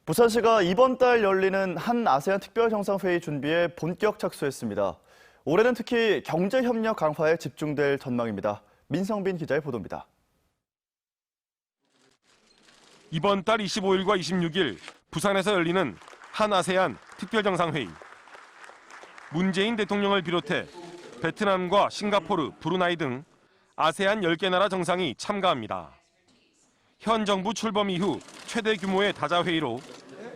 부산시가 이번 달 열리는 한 아세안 특별정상회의 준비에 본격 착수했습니다. 올해는 특히 경제협력 강화에 집중될 전망입니다. 민성빈 기자의 보도입니다. 이번 달 25일과 26일 부산에서 열리는 한 아세안 특별정상회의. 문재인 대통령을 비롯해 베트남과 싱가포르, 브루나이 등 아세안 10개 나라 정상이 참가합니다. 현 정부 출범 이후 최대 규모의 다자회의로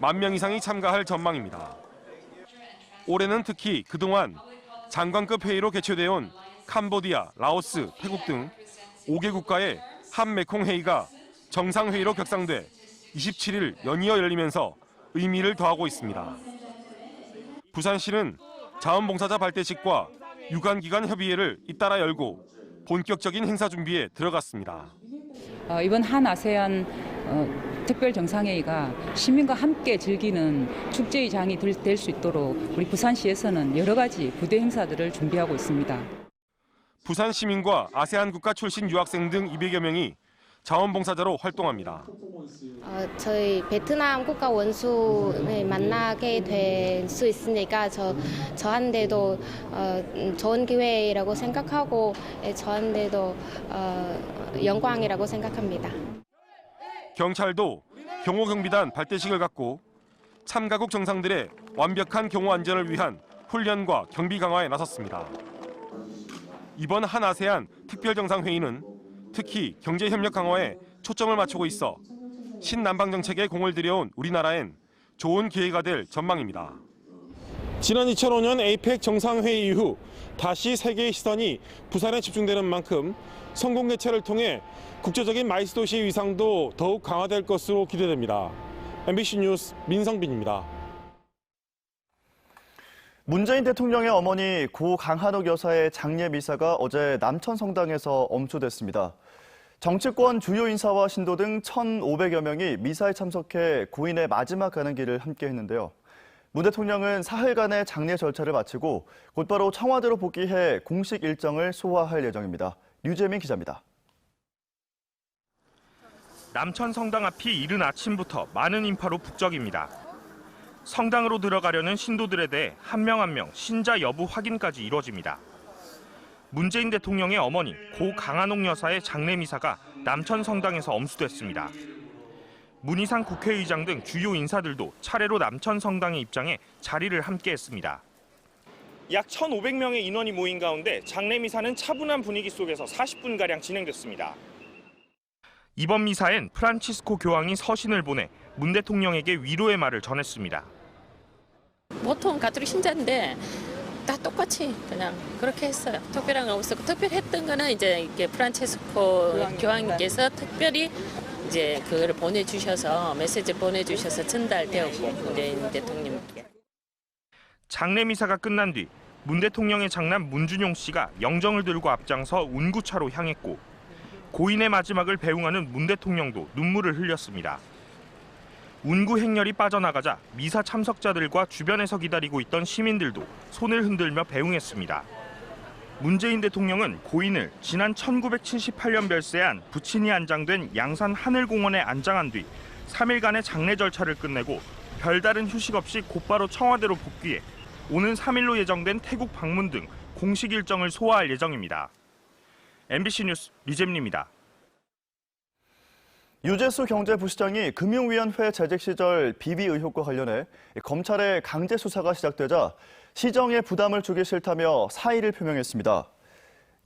10,000명 이상이 참가할 전망입니다. 올해는 특히 그동안 장관급 회의로 개최돼 온 캄보디아, 라오스, 태국 등 5개 국가의 한메콩 회의가 정상회의로 격상돼 27일 연이어 열리면서 의미를 더하고 있습니다. 부산시는 자원봉사자 발대식과 유관기관 협의회를 잇따라 열고 본격적인 행사 준비에 들어갔습니다. 이번 한 아세안 특별정상회의가 시민과 함께 즐기는 축제의 장이 될 수 있도록 우리 부산시에서는 여러 가지 부대 행사들을 준비하고 있습니다. 부산 시민과 아세안 국가 출신 유학생 등 200여 명이 자원봉사자로 활동합니다. 저희 베트남 국가 원수를 만나게 될 수 있으니까 저한테도 좋은 기회라고 생각하고 저한테도 영광이라고 생각합니다. 경찰도 경호경비단 발대식을 갖고 참가국 정상들의 완벽한 경호 안전을 위한 훈련과 경비 강화에 나섰습니다. 이번 한 아세안 특별정상회의는 특히 경제협력 강화에 초점을 맞추고 있어 신남방 정책에 공을 들여온 우리나라엔 좋은 기회가 될 전망입니다. 지난 2005년 에이펙 정상회의 이후 다시 세계의 시선이 부산에 집중되는 만큼 성공 개최를 통해 국제적인 마이스 도시의 위상도 더욱 강화될 것으로 기대됩니다. MBC 뉴스 민성빈입니다. 문재인 대통령의 어머니 고 강한옥 여사의 장례 미사가 어제 남천 성당에서 엄수됐습니다. 정치권 주요 인사와 신도 등 1,500여 명이 미사에 참석해 고인의 마지막 가는 길을 함께 했는데요. 문 대통령은 사흘간의 장례 절차를 마치고 곧바로 청와대로 복귀해 공식 일정을 소화할 예정입니다. 류재민 기자입니다. 남천 성당 앞이 이른 아침부터 많은 인파로 북적입니다. 성당으로 들어가려는 신도들에 대해 한 명 한 명 신자 여부 확인까지 이루어집니다. 문재인 대통령의 어머니 고 강한옥 여사의 장례 미사가 남천 성당에서 엄수됐습니다. 문희상 국회의장 등 주요 인사들도 차례로 남천 성당에 입장해 자리를 함께했습니다. 약 1,500명의 인원이 모인 가운데 장례 미사는 차분한 분위기 속에서 40분가량 진행됐습니다. 이번 미사엔 프란치스코 교황이 서신을 보내 문 대통령에게 위로의 말을 전했습니다. 보통 가톨릭 신자인데 다 똑같이 그냥 그렇게 했어요. 특별한 건 없었고 특별했던 거는 이제 이게 프란치스코 교황님께서 특별히 이제 그거를 보내주셔서 메시지 보내주셔서 전달되었고 문재인 대통령께. 장례 미사가 끝난 뒤 문 대통령의 장남 문준용 씨가 영정을 들고 앞장서 운구차로 향했고 고인의 마지막을 배웅하는 문 대통령도 눈물을 흘렸습니다. 운구 행렬이 빠져나가자 미사 참석자들과 주변에서 기다리고 있던 시민들도 손을 흔들며 배웅했습니다. 문재인 대통령은 고인을 지난 1978년 별세한 부친이 안장된 양산 하늘공원에 안장한 뒤 3일간의 장례 절차를 끝내고 별다른 휴식 없이 곧바로 청와대로 복귀해 오는 3일로 예정된 태국 방문 등 공식 일정을 소화할 예정입니다. MBC 뉴스 류재민입니다. 유재수 경제부시장이 금융위원회 재직 시절 비리 의혹과 관련해 검찰의 강제 수사가 시작되자 시정에 부담을 주기 싫다며 사의를 표명했습니다.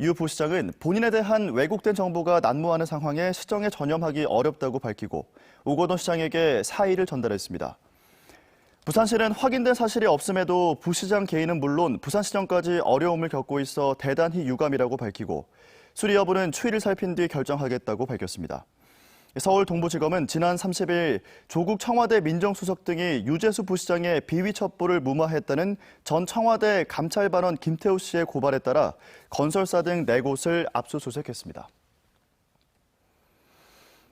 유 부시장은 본인에 대한 왜곡된 정보가 난무하는 상황에 시정에 전념하기 어렵다고 밝히고 오거돈 시장에게 사의를 전달했습니다. 부산시는 확인된 사실이 없음에도 부시장 개인은 물론 부산시정까지 어려움을 겪고 있어 대단히 유감이라고 밝히고 수리 여부는 추이를 살핀 뒤 결정하겠다고 밝혔습니다. 서울 동부지검은 지난 30일 조국 청와대 민정수석 등이 유재수 부시장의 비위 첩보를 무마했다는 전 청와대 감찰반원 김태우 씨의 고발에 따라 건설사 등 4곳을 압수수색했습니다.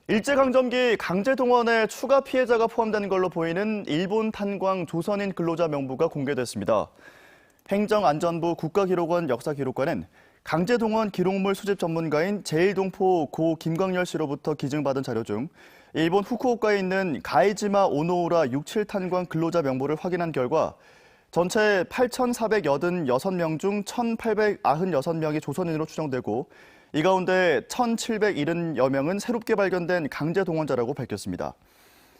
일제강점기 강제동원에 추가 피해자가 포함된 걸로 보이는 일본 탄광 조선인 근로자 명부가 공개됐습니다. 행정안전부 국가기록원 역사기록관은 강제동원 기록물 수집 전문가인 제1동포 고 김광열 씨로부터 기증받은 자료 중 일본 후쿠오카에 있는 가이지마 오노우라 67탄광 근로자 명부를 확인한 결과 전체 8,486명 중 1,896명이 조선인으로 추정되고 이 가운데 1,770여 명은 새롭게 발견된 강제 동원자라고 밝혔습니다.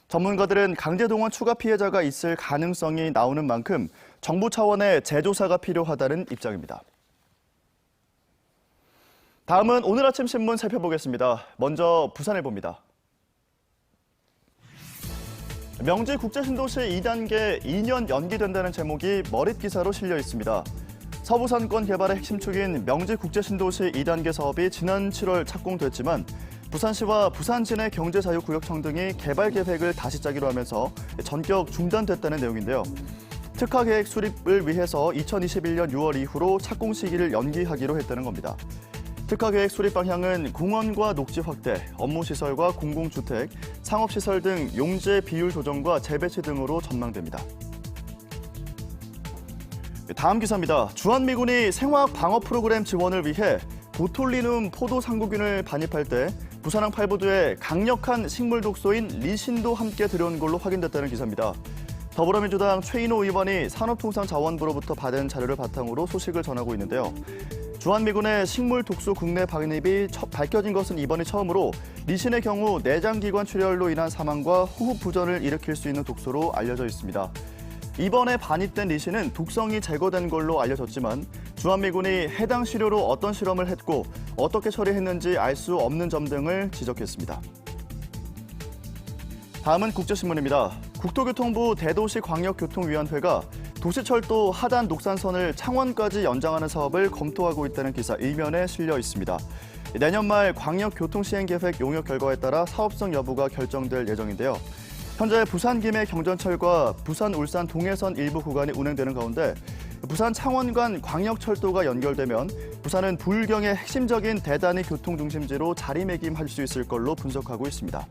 전문가들은 강제 동원 추가 피해자가 있을 가능성이 나오는 만큼 정부 차원의 재조사가 필요하다는 입장입니다. 다음은 오늘 아침 신문 살펴보겠습니다. 먼저 부산일보입니다. 명지 국제신도시 2단계 2년 연기된다는 제목이 머릿 기사로 실려 있습니다. 서부산권 개발의 핵심 축인 명지 국제신도시 2단계 사업이 지난 7월 착공됐지만 부산시와 부산진해 경제자유구역청 등이 개발 계획을 다시 짜기로 하면서 전격 중단됐다는 내용인데요. 특화계획 수립을 위해서 2021년 6월 이후로 착공 시기를 연기하기로 했다는 겁니다. 특화계획 수립 방향은 공원과 녹지 확대, 업무시설과 공공주택, 상업시설 등 용지 비율 조정과 재배치 등으로 전망됩니다. 다음 기사입니다. 주한미군이 생화학 방어 프로그램 지원을 위해 보톨리눔 포도 상구균을 반입할 때 부산항 8부두에 강력한 식물 독소인 리신도 함께 들여온 걸로 확인됐다는 기사입니다. 더불어민주당 최인호 의원이 산업통상자원부로부터 받은 자료를 바탕으로 소식을 전하고 있는데요. 주한미군의 식물 독소 국내 반입이 밝혀진 것은 이번이 처음으로 리신의 경우 내장기관 출혈로 인한 사망과 호흡 부전을 일으킬 수 있는 독소로 알려져 있습니다. 이번에 반입된 리신은 독성이 제거된 걸로 알려졌지만 주한미군이 해당 시료로 어떤 실험을 했고 어떻게 처리했는지 알 수 없는 점 등을 지적했습니다. 다음은 국제신문입니다. 국토교통부 대도시광역교통위원회가 도시철도 하단 녹산선을 창원까지 연장하는 사업을 검토하고 있다는 기사 일면에 실려 있습니다. 내년 말 광역교통시행계획 용역 결과에 따라 사업성 여부가 결정될 예정인데요. 현재 부산 김해 경전철과 부산 울산 동해선 일부 구간이 운행되는 가운데 부산 창원 간 광역철도가 연결되면 부산은 불경의 핵심적인 대단위 교통중심지로 자리매김할 수 있을 걸로 분석하고 있습니다.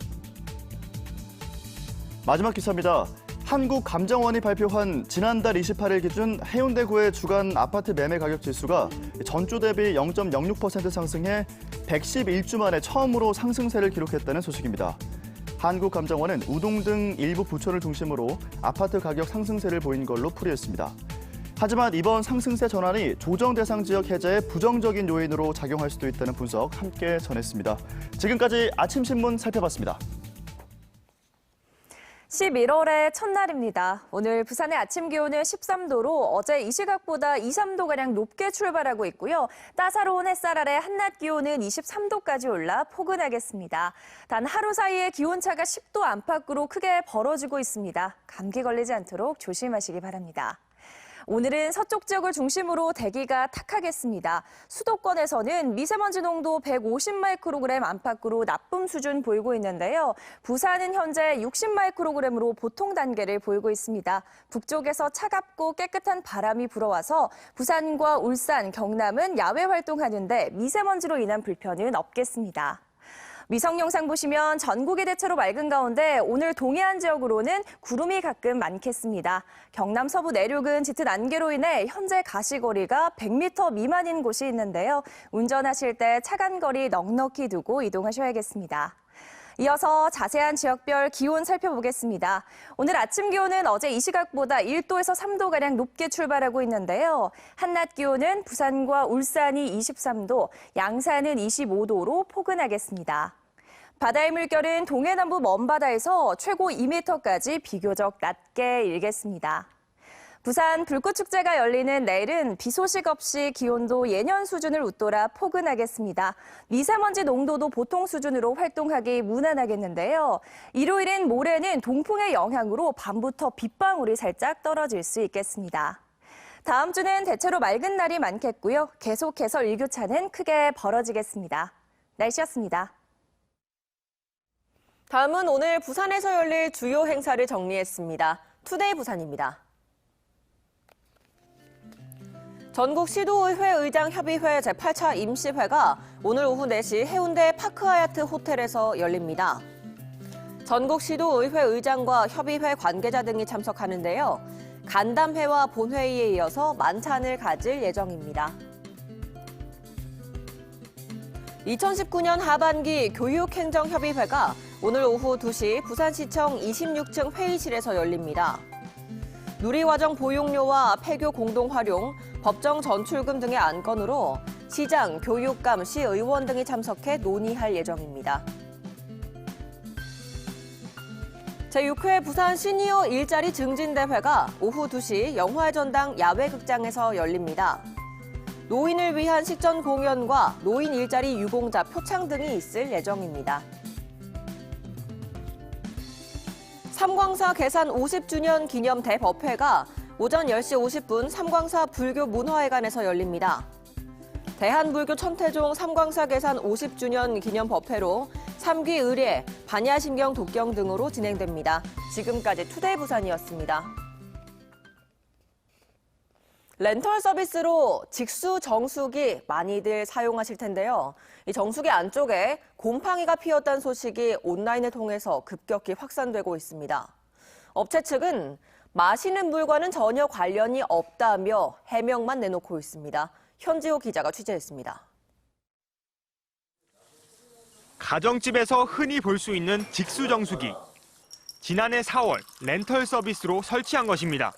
마지막 기사입니다. 한국감정원이 발표한 지난달 28일 기준 해운대구의 주간 아파트 매매 가격 지수가 전주 대비 0.06% 상승해 111주 만에 처음으로 상승세를 기록했다는 소식입니다. 한국감정원은 우동 등 일부 부촌을 중심으로 아파트 가격 상승세를 보인 걸로 풀이했습니다. 하지만 이번 상승세 전환이 조정 대상 지역 해제에 부정적인 요인으로 작용할 수도 있다는 분석 함께 전했습니다. 지금까지 아침 신문 살펴봤습니다. 11월의 첫날입니다. 오늘 부산의 아침 기온은 13도로 어제 이 시각보다 2, 3도가량 높게 출발하고 있고요. 따사로운 햇살 아래 한낮 기온은 23도까지 올라 포근하겠습니다. 단 하루 사이에 기온차가 10도 안팎으로 크게 벌어지고 있습니다. 감기 걸리지 않도록 조심하시기 바랍니다. 오늘은 서쪽 지역을 중심으로 대기가 탁하겠습니다. 수도권에서는 미세먼지 농도 150마이크로그램 안팎으로 나쁨 수준 보이고 있는데요. 부산은 현재 60마이크로그램으로 보통 단계를 보이고 있습니다. 북쪽에서 차갑고 깨끗한 바람이 불어와서 부산과 울산, 경남은 야외 활동하는데 미세먼지로 인한 불편은 없겠습니다. 위성 영상 보시면 전국이 대체로 맑은 가운데 오늘 동해안 지역으로는 구름이 가끔 많겠습니다. 경남 서부 내륙은 짙은 안개로 인해 현재 가시거리가 100m 미만인 곳이 있는데요. 운전하실 때 차간 거리 넉넉히 두고 이동하셔야겠습니다. 이어서 자세한 지역별 기온 살펴보겠습니다. 오늘 아침 기온은 어제 이 시각보다 1도에서 3도가량 높게 출발하고 있는데요. 한낮 기온은 부산과 울산이 23도, 양산은 25도로 포근하겠습니다. 바다의 물결은 동해남부 먼바다에서 최고 2m까지 비교적 낮게 일겠습니다. 부산 불꽃축제가 열리는 내일은 비 소식 없이 기온도 예년 수준을 웃돌아 포근하겠습니다. 미세먼지 농도도 보통 수준으로 활동하기 무난하겠는데요. 일요일인 모레는 동풍의 영향으로 밤부터 빗방울이 살짝 떨어질 수 있겠습니다. 다음 주는 대체로 맑은 날이 많겠고요. 계속해서 일교차는 크게 벌어지겠습니다. 날씨였습니다. 다음은 오늘 부산에서 열릴 주요 행사를 정리했습니다. 투데이 부산입니다. 전국 시도의회 의장협의회 제8차 임시회가 오늘 오후 4시 해운대 파크하얏트 호텔에서 열립니다. 전국 시도의회 의장과 협의회 관계자 등이 참석하는데요. 간담회와 본회의에 이어서 만찬을 가질 예정입니다. 2019년 하반기 교육행정협의회가 오늘 오후 2시 부산시청 26층 회의실에서 열립니다. 누리과정 보육료와 폐교 공동 활용, 법정 전출금 등의 안건으로 시장, 교육감, 시의원 등이 참석해 논의할 예정입니다. 제6회 부산 시니어 일자리 증진대회가 오후 2시 영화의 전당 야외극장에서 열립니다. 노인을 위한 식전 공연과 노인 일자리 유공자 표창 등이 있을 예정입니다. 삼광사 개산 50주년 기념 대법회가 오전 10시 50분 삼광사 불교문화회관에서 열립니다. 대한불교 천태종 삼광사 개산 50주년 기념 법회로 3귀 의례, 반야심경 독경 등으로 진행됩니다. 지금까지 투데이 부산이었습니다. 렌털 서비스로 직수 정수기 많이들 사용하실 텐데요. 이 정수기 안쪽에 곰팡이가 피었다는 소식이 온라인을 통해서 급격히 확산되고 있습니다. 업체 측은 마시는 물과는 전혀 관련이 없다며 해명만 내놓고 있습니다. 현지호 기자가 취재했습니다. 가정집에서 흔히 볼 수 있는 직수 정수기. 지난해 4월 렌털 서비스로 설치한 것입니다.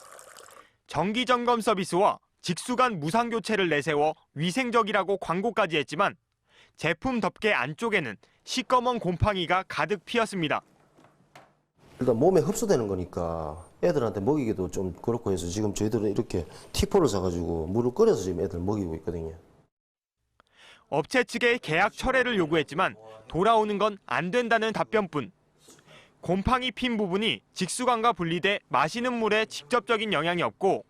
정기 점검 서비스와 직수 간 무상 교체를 내세워 위생적이라고 광고까지 했지만 제품 덮개 안쪽에는 시꺼먼 곰팡이가 가득 피었습니다. 일단 몸에 흡수되는 거니까 애들한테 먹이기도 좀 그렇고 해서 지금 저희들은 이렇게 티포를 사가지고 물을 끓여서 지금 애들 먹이고 있거든요. 업체 측에 계약 철회를 요구했지만 돌아오는 건 안 된다는 답변뿐. 곰팡이 핀 부분이 직수관과 분리돼 마시는 물에 직접적인 영향이 없고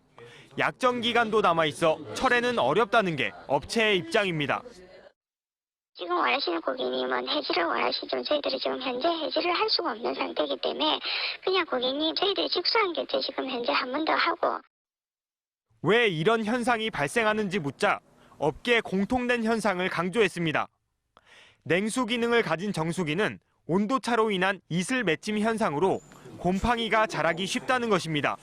약정 기간도 남아있어 철회는 어렵다는 게 업체의 입장입니다. 지금 원하시는 고객님은 해지를 원하시지만 저희들이 지금 현재 해지를 할 수가 없는 상태이기 때문에 그냥 고객님 저희들이 직수한 결제 지금 현재 한 번 더 하고. 왜 이런 현상이 발생하는지 묻자 업계의 공통된 현상을 강조했습니다. 냉수 기능을 가진 정수기는 온도차로 인한 이슬 맺힘 현상으로 곰팡이가 자라기 쉽다는 것입니다.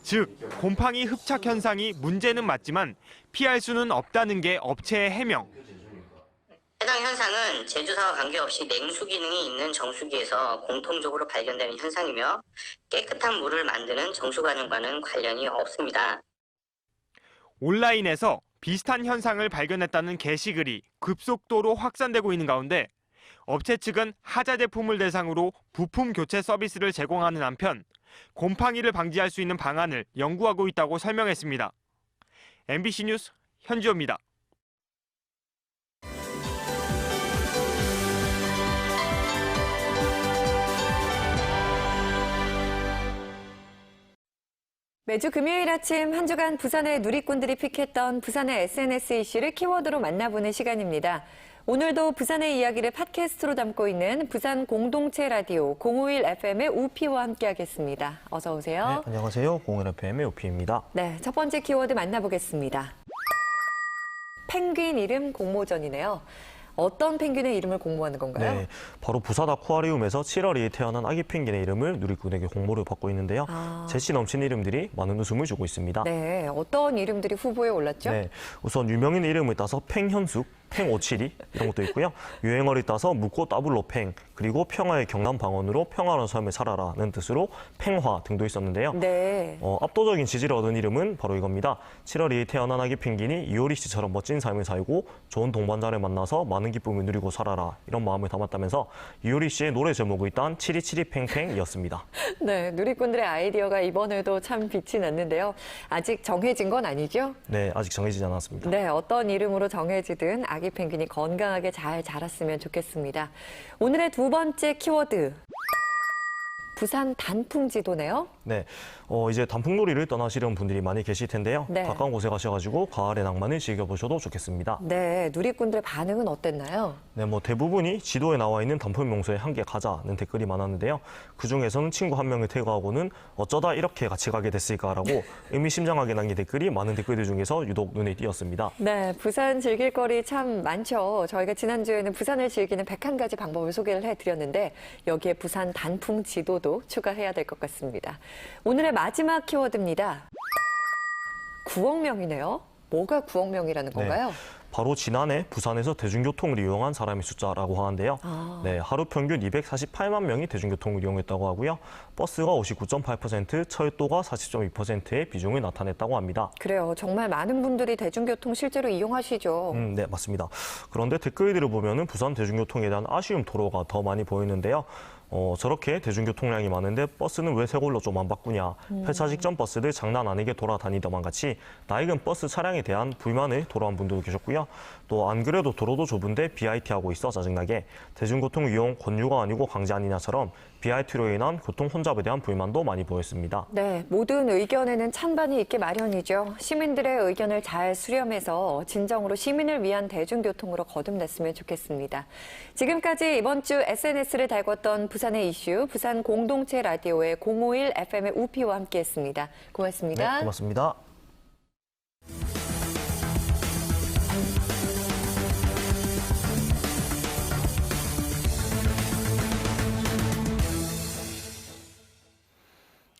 즉, 곰팡이 흡착 현상이 문제는 맞지만 피할 수는 없다는 게 업체의 해명. 해당 현상은 제조사와 관계없이 냉수 기능이 있는 정수기에서 공통적으로 발견되는 현상이며 깨끗한 물을 만드는 정수관과는 관련이 없습니다. 온라인에서 비슷한 현상을 발견했다는 게시글이 급속도로 확산되고 있는 가운데 업체 측은 하자 제품을 대상으로 부품 교체 서비스를 제공하는 한편 곰팡이를 방지할 수 있는 방안을 연구하고 있다고 설명했습니다. MBC 뉴스 현지호입니다. 매주 금요일 아침 한 주간 부산의 누리꾼들이 픽했던 부산의 SNS 이슈를 키워드로 만나보는 시간입니다. 오늘도 부산의 이야기를 팟캐스트로 담고 있는 부산 공동체 라디오 051 FM의 우피와 함께하겠습니다. 어서 오세요. 네, 안녕하세요. 051 FM의 우피입니다. 네, 첫 번째 키워드 만나보겠습니다. 펭귄 이름 공모전이네요. 어떤 펭귄의 이름을 공모하는 건가요? 네, 바로 부산 아쿠아리움에서 7월 2일 태어난 아기 펭귄의 이름을 누리꾼에게 공모를 받고 있는데요. 재치 넘치는 이름들이 많은 웃음을 주고 있습니다. 네, 어떤 이름들이 후보에 올랐죠? 네, 우선 유명인 이름을 따서 팽현숙, 팽오칠이 이런 것도 있고요. 유행어를 따서 묻고 따블로 팽, 그리고 평화의 경남 방언으로 평화로운 삶을 살아라는 뜻으로 팽화 등도 있었는데요. 네. 압도적인 지지를 얻은 이름은 바로 이겁니다. 7월 2일 태어난 아기 펭귄이 이효리 씨처럼 멋진 삶을 살고 좋은 동반자를 만나서 많은 기쁨을 누리고 살아라 이런 마음을 담았다면서 이효리 씨의 노래 제목을 딴 7272팽팽이었습니다. 네, 누리꾼들의 아이디어가 이번에도 참 빛이 났는데요. 아직 정해진 건 아니죠? 네, 아직 정해지지 않았습니다. 네, 어떤 이름으로 정해지든 아기 펭귄이 건강하게 잘 자랐으면 좋겠습니다. 오늘의 두 번째 키워드. 부산 단풍지도네요. 네, 이제 단풍놀이를 떠나시려는 분들이 많이 계실 텐데요. 네. 가까운 곳에 가셔가지고 가을의 낭만을 즐겨보셔도 좋겠습니다. 네, 누리꾼들의 반응은 어땠나요? 네, 대부분이 지도에 나와 있는 단풍 명소에 함께 가자는 댓글이 많았는데요. 그중에서는 친구 한 명을 태고하고는 어쩌다 이렇게 같이 가게 됐을까라고 의미심장하게 남긴 댓글이 많은 댓글들 중에서 유독 눈에 띄었습니다. 네, 부산 즐길 거리 참 많죠. 저희가 지난주에는 부산을 즐기는 101가지 방법을 소개를 해드렸는데 여기에 부산 단풍 지도도 추가해야 될 것 같습니다. 오늘의 마지막 키워드입니다. 구억명이네요. 뭐가 구억명이라는 건가요? 네, 바로 지난해 부산에서 대중교통을 이용한 사람의 숫자라고 하는데요. 네, 하루 평균 248만 명이 대중교통을 이용했다고 하고요. 버스가 59.8%, 철도가 40.2%의 비중을 나타냈다고 합니다. 그래요. 정말 많은 분들이 대중교통 실제로 이용하시죠. 네, 맞습니다. 그런데 댓글들을 보면은 부산 대중교통에 대한 아쉬움 토로가 더 많이 보이는데요. 저렇게 대중교통량이 많은데 버스는 왜 새 걸로 좀 안 바꾸냐. 폐차 직전 버스들 장난 아니게 돌아다니더만 같이 낡은 버스 차량에 대한 불만을 토로한 분들도 계셨고요. 또 안 그래도 도로도 좁은데 BRT하고 있어 짜증나게 대중교통 이용 권유가 아니고 강제 아니냐처럼 BRT로 인한 교통 혼잡에 대한 불만도 많이 보였습니다. 네, 모든 의견에는 찬반이 있게 마련이죠. 시민들의 의견을 잘 수렴해서 진정으로 시민을 위한 대중교통으로 거듭냈으면 좋겠습니다. 지금까지 이번 주 SNS를 달궜던 부산의 이슈, 부산 공동체 라디오의 051 FM의 우피와 함께했습니다. 고맙습니다. 네, 고맙습니다.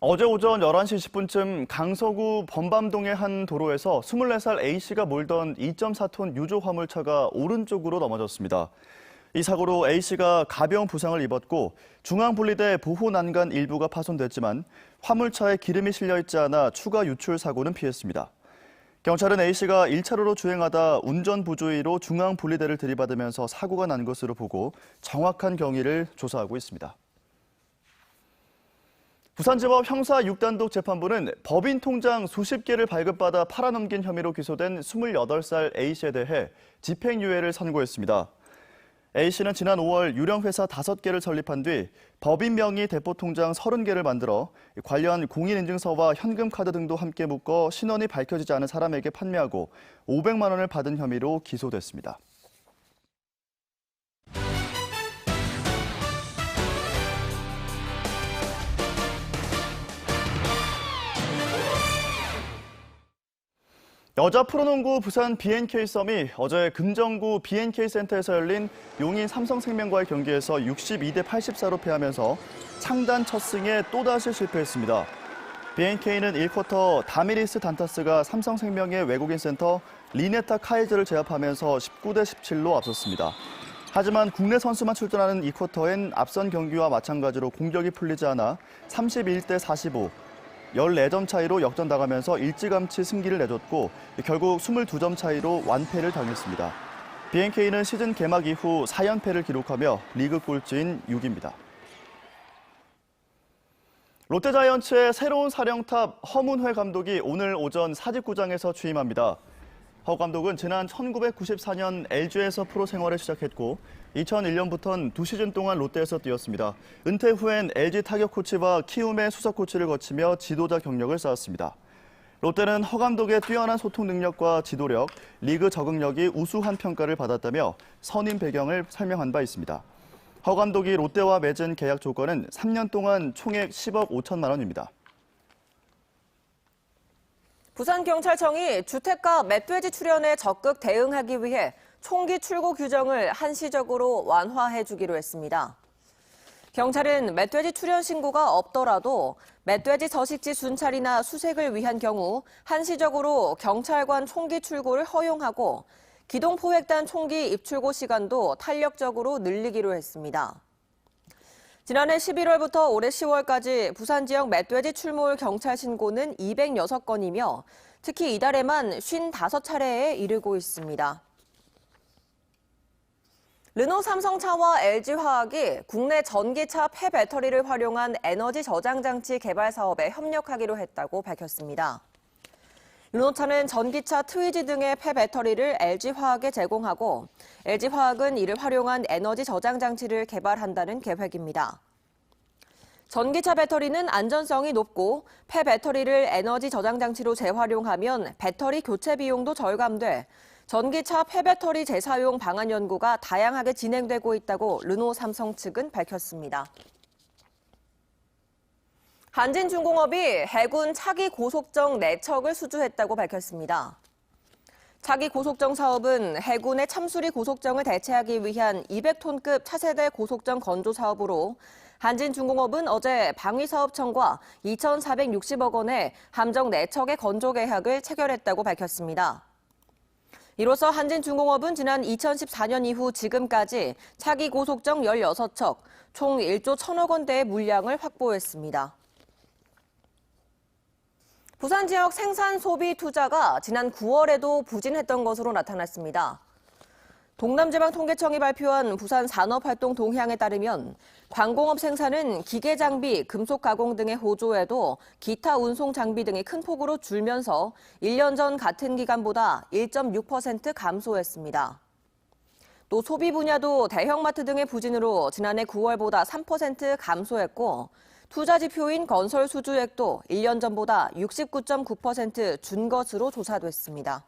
어제 오전 11시 10분쯤 강서구 범밤동의 한 도로에서 24살 A씨가 몰던 2.4톤 유조 화물차가 오른쪽으로 넘어졌습니다. 이 사고로 A씨가 가벼운 부상을 입었고 중앙분리대 보호 난간 일부가 파손됐지만 화물차에 기름이 실려 있지 않아 추가 유출 사고는 피했습니다. 경찰은 A씨가 1차로로 주행하다 운전 부주의로 중앙분리대를 들이받으면서 사고가 난 것으로 보고 정확한 경위를 조사하고 있습니다. 부산지법 형사 6단독 재판부는 법인 통장 수십 개를 발급받아 팔아넘긴 혐의로 기소된 28살 A씨에 대해 집행유예를 선고했습니다. A씨는 지난 5월 유령회사 5개를 설립한 뒤 법인 명의 대포통장 30개를 만들어 관련 공인인증서와 현금카드 등도 함께 묶어 신원이 밝혀지지 않은 사람에게 판매하고 500만 원을 받은 혐의로 기소됐습니다. 여자 프로농구 부산 BNK 썸이 어제 금정구 BNK 센터에서 열린 용인 삼성생명과의 경기에서 62대 84로 패하면서 창단 첫 승에 또다시 실패했습니다. BNK는 1쿼터 다미리스 단타스가 삼성생명의 외국인 센터 리네타 카이즈를 제압하면서 19대 17로 앞섰습니다. 하지만 국내 선수만 출전하는 2쿼터엔 앞선 경기와 마찬가지로 공격이 풀리지 않아 31대 45, 14점 차이로 역전당하면서 일찌감치 승기를 내줬고 결국 22점 차이로 완패를 당했습니다. BNK는 시즌 개막 이후 4연패를 기록하며 리그 꼴찌인 6위입니다. 롯데자이언츠의 새로운 사령탑 허문회 감독이 오늘 오전 사직구장에서 취임합니다. 허 감독은 지난 1994년 LG에서 프로 생활을 시작했고 2001년부터는 2시즌 동안 롯데에서 뛰었습니다. 은퇴 후엔 LG 타격 코치와 키움의 수석 코치를 거치며 지도자 경력을 쌓았습니다. 롯데는 허 감독의 뛰어난 소통 능력과 지도력, 리그 적응력이 우수한 평가를 받았다며 선임 배경을 설명한 바 있습니다. 허 감독이 롯데와 맺은 계약 조건은 3년 동안 총액 10억 5천만 원입니다. 부산경찰청이 주택가 멧돼지 출현에 적극 대응하기 위해 총기 출고 규정을 한시적으로 완화해주기로 했습니다. 경찰은 멧돼지 출현 신고가 없더라도 멧돼지 서식지 순찰이나 수색을 위한 경우 한시적으로 경찰관 총기 출고를 허용하고 기동포획단 총기 입출고 시간도 탄력적으로 늘리기로 했습니다. 지난해 11월부터 올해 10월까지 부산 지역 멧돼지 출몰 경찰 신고는 206건이며 특히 이달에만 55차례에 이르고 있습니다. 르노 삼성차와 LG화학이 국내 전기차 폐배터리를 활용한 에너지 저장 장치 개발 사업에 협력하기로 했다고 밝혔습니다. 르노차는 전기차 트위지 등의 폐배터리를 LG화학에 제공하고 LG화학은 이를 활용한 에너지 저장 장치를 개발한다는 계획입니다. 전기차 배터리는 안전성이 높고 폐배터리를 에너지 저장 장치로 재활용하면 배터리 교체 비용도 절감돼 전기차 폐배터리 재사용 방안 연구가 다양하게 진행되고 있다고 르노 삼성 측은 밝혔습니다. 한진중공업이 해군 차기 고속정 4척을 수주했다고 밝혔습니다. 차기 고속정 사업은 해군의 참수리 고속정을 대체하기 위한 200톤급 차세대 고속정 건조 사업으로 한진중공업은 어제 방위사업청과 2,460억 원의 함정 4척의 건조 계약을 체결했다고 밝혔습니다. 이로써 한진중공업은 지난 2014년 이후 지금까지 차기 고속정 16척, 총 1조 1천억 원대의 물량을 확보했습니다. 부산 지역 생산 소비 투자가 지난 9월에도 부진했던 것으로 나타났습니다. 동남지방통계청이 발표한 부산 산업활동 동향에 따르면 광공업 생산은 기계장비, 금속가공 등의 호조에도 기타 운송 장비 등이 큰 폭으로 줄면서 1년 전 같은 기간보다 1.6% 감소했습니다. 또 소비 분야도 대형마트 등의 부진으로 지난해 9월보다 3% 감소했고 투자 지표인 건설 수주액도 1년 전보다 69.9% 준 것으로 조사됐습니다.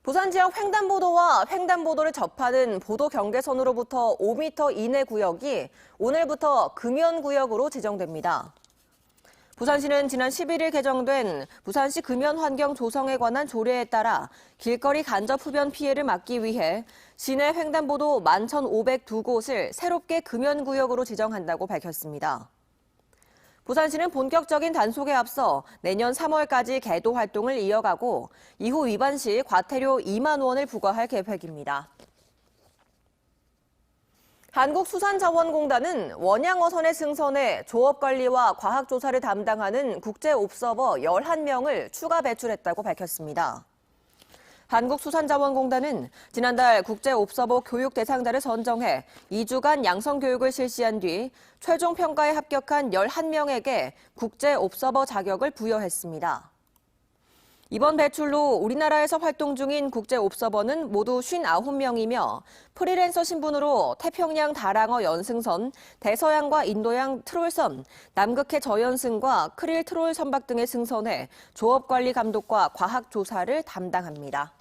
부산 지역 횡단보도와 횡단보도를 접하는 보도 경계선으로부터 5m 이내 구역이 오늘부터 금연구역으로 지정됩니다. 부산시는 지난 11일 개정된 부산시 금연환경 조성에 관한 조례에 따라 길거리 간접 흡연 피해를 막기 위해 시내 횡단보도 11,502곳을 새롭게 금연구역으로 지정한다고 밝혔습니다. 부산시는 본격적인 단속에 앞서 내년 3월까지 계도 활동을 이어가고 이후 위반 시 과태료 2만 원을 부과할 계획입니다. 한국수산자원공단은 원양어선의 승선에 조업관리와 과학조사를 담당하는 국제옵서버 11명을 추가 배출했다고 밝혔습니다. 한국수산자원공단은 지난달 국제옵서버 교육 대상자를 선정해 2주간 양성교육을 실시한 뒤 최종 평가에 합격한 11명에게 국제옵서버 자격을 부여했습니다. 이번 배출로 우리나라에서 활동 중인 국제옵서버는 모두 59명이며 프리랜서 신분으로 태평양 다랑어 연승선, 대서양과 인도양 트롤선, 남극해 저연승과 크릴 트롤 선박 등에 승선해 조업관리 감독과 과학조사를 담당합니다.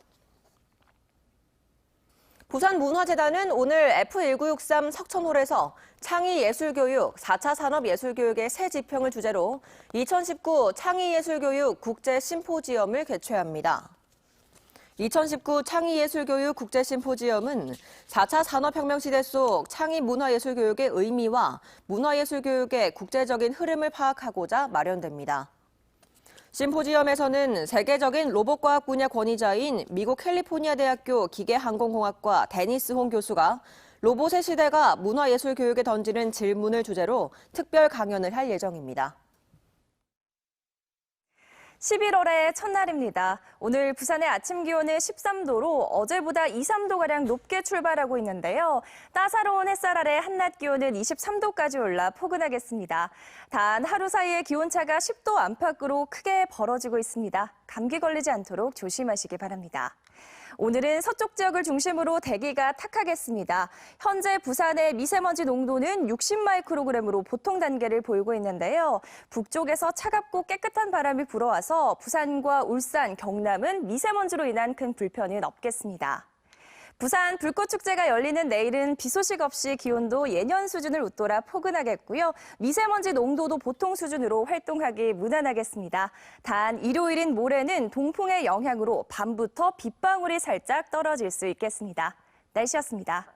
부산문화재단은 오늘 F1963 석천홀에서 창의예술교육, 4차 산업예술교육의 새 지평을 주제로 2019 창의예술교육 국제심포지엄을 개최합니다. 2019 창의예술교육 국제심포지엄은 4차 산업혁명 시대 속 창의문화예술교육의 의미와 문화예술교육의 국제적인 흐름을 파악하고자 마련됩니다. 심포지엄에서는 세계적인 로봇과학 분야 권위자인 미국 캘리포니아 대학교 기계항공공학과 데니스 홍 교수가 로봇의 시대가 문화예술 교육에 던지는 질문을 주제로 특별 강연을 할 예정입니다. 11월의 첫날입니다. 오늘 부산의 아침 기온은 13도로 어제보다 2, 3도가량 높게 출발하고 있는데요. 따사로운 햇살 아래 한낮 기온은 23도까지 올라 포근하겠습니다. 단 하루 사이에 기온차가 10도 안팎으로 크게 벌어지고 있습니다. 감기 걸리지 않도록 조심하시기 바랍니다. 오늘은 서쪽 지역을 중심으로 대기가 탁하겠습니다. 현재 부산의 미세먼지 농도는 60마이크로그램으로 보통 단계를 보이고 있는데요. 북쪽에서 차갑고 깨끗한 바람이 불어와서 부산과 울산, 경남은 미세먼지로 인한 큰 불편은 없겠습니다. 부산 불꽃축제가 열리는 내일은 비 소식 없이 기온도 예년 수준을 웃돌아 포근하겠고요. 미세먼지 농도도 보통 수준으로 활동하기 무난하겠습니다. 단 일요일인 모레는 동풍의 영향으로 밤부터 빗방울이 살짝 떨어질 수 있겠습니다. 날씨였습니다.